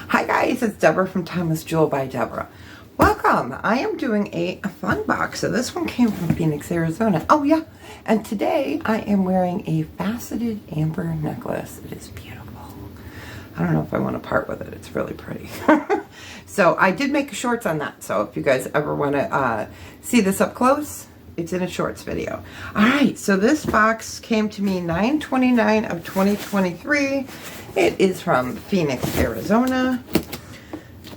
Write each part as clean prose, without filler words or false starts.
Hi guys, it's Deborah from Timeless Jewel by Deborah. Welcome. I am doing a fun box. So this one came from Phoenix, Arizona. Oh yeah, and today I am wearing a faceted amber necklace. It is beautiful. I don't know if I want to part with it. It's really pretty. So I did make shorts on that. So if you guys ever want to see this up close, it's in a shorts video. All right, so this box came to me 9/29 of 2023. It is from Phoenix, Arizona.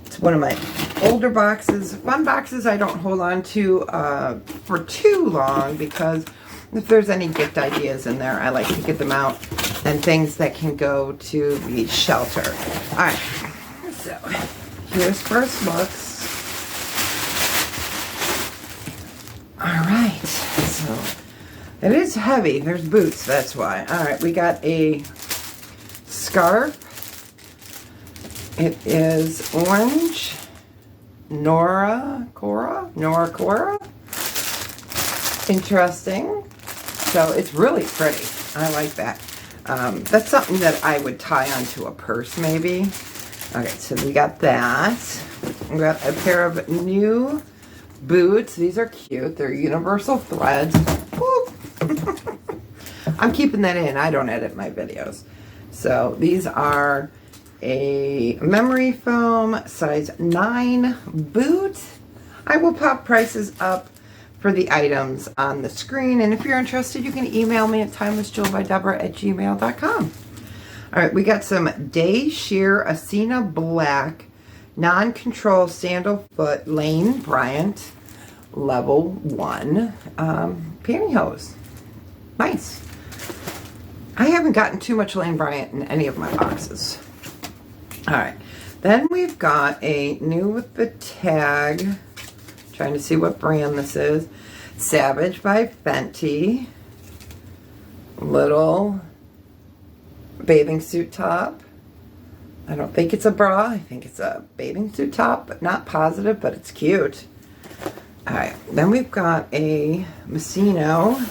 It's one of my older boxes. Fun boxes I don't hold on to for too long because if there's any gift ideas in there, I like to get them out and things that can go to the shelter. All right, so here's first looks. All right, so it is heavy. There's boots, that's why. All right, we got a scarf. It is orange. Nora Cora. Interesting. So it's really pretty. I like that. That's something that I would tie onto a purse maybe. Okay, so we got that. We got a pair of new boots. These are cute. They're universal threads. I'm keeping that in. I don't edit my videos. So these are a memory foam size 9 boot. I will pop prices up for the items on the screen. And if you're interested, you can email me at timelessjewelbydeborah@gmail.com. All right, we got some Day Sheer Asina Black non-control sandal foot Lane Bryant level 1 pantyhose. Nice. I haven't gotten too much Lane Bryant in any of my boxes. All right, then we've got a new with the tag. Trying to see what brand this is. Savage by Fenty. Little bathing suit top. I don't think it's a bra. I think it's a bathing suit top, but not positive, but it's cute. All right, then we've got a Messino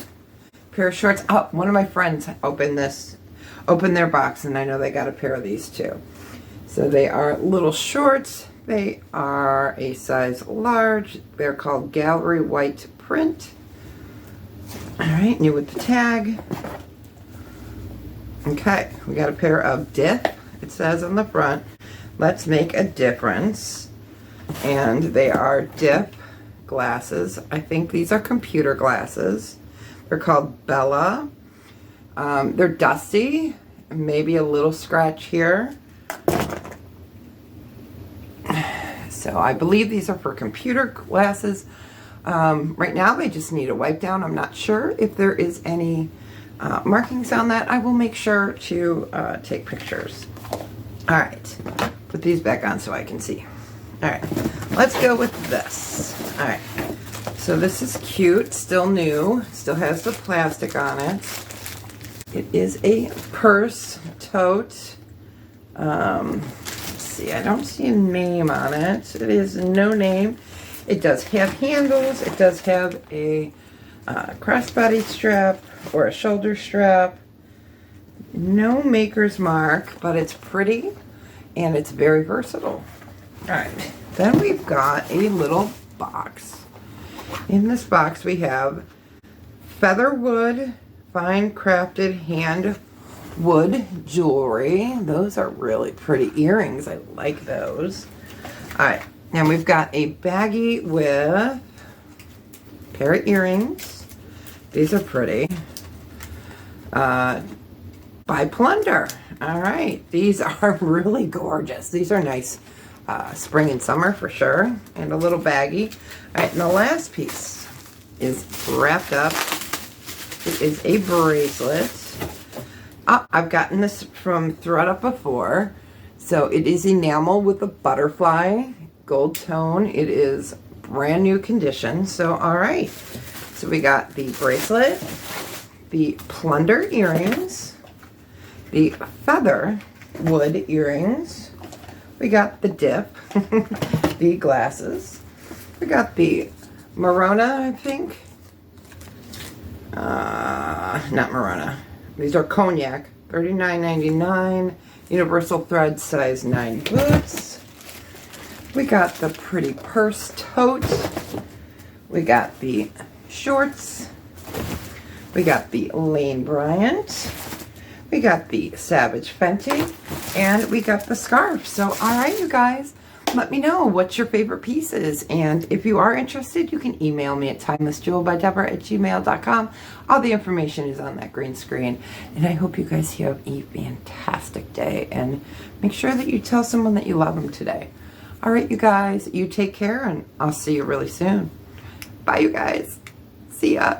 pair of shorts. Oh, one of my friends opened their box, and I know they got a pair of these too. So they are little shorts. They are a size large. They're called Gallery White Print. All right, new with the tag. Okay, we got a pair of Dip. It says on the front, let's make a difference. And they are Dip glasses. I think these are computer glasses. They're called Bella. They're dusty, maybe a little scratch here. So I believe these are for computer glasses. Right now they just need a wipe down. I'm not sure if there is any markings on that. I will make sure to take pictures. All right, put these back on so I can see. All right, let's go with this. All right, so this is cute, still new, still has the plastic on it. It is a purse tote. Let's see, I don't see a name on it. It is no name. It does have handles. It does have a crossbody strap or a shoulder strap. No maker's mark, but it's pretty and it's very versatile. All right, then we've got a little box. In this box we have featherwood fine crafted hand wood jewelry. Those are really pretty earrings. I like those. All right, and we've got a baggie with a pair of earrings. These are pretty. By Plunder. All right, these are really gorgeous. These are nice spring and summer for sure. And a little baggie. All right, and the last piece is wrapped up. It is a bracelet. Oh, I've gotten this from ThredUP before. So it is enamel with a butterfly gold tone. It is brand new condition. So all right. So we got the bracelet, the Plunder earrings, the feather wood earrings. We got the Dip, the glasses. We got the Morona, I think. Not Morona. These are cognac, $39.99. universal thread size 9 boots. We got the pretty purse tote. We got the shorts. We got the Lane Bryant. We got the Savage Fenty. And we got the scarf. So, alright, you guys. Let me know what your favorite piece is. And if you are interested, you can email me at timelessjewelbydeborah@gmail.com. All the information is on that green screen. And I hope you guys have a fantastic day. And make sure that you tell someone that you love them today. All right, you guys. You take care, and I'll see you really soon. Bye, you guys. See ya.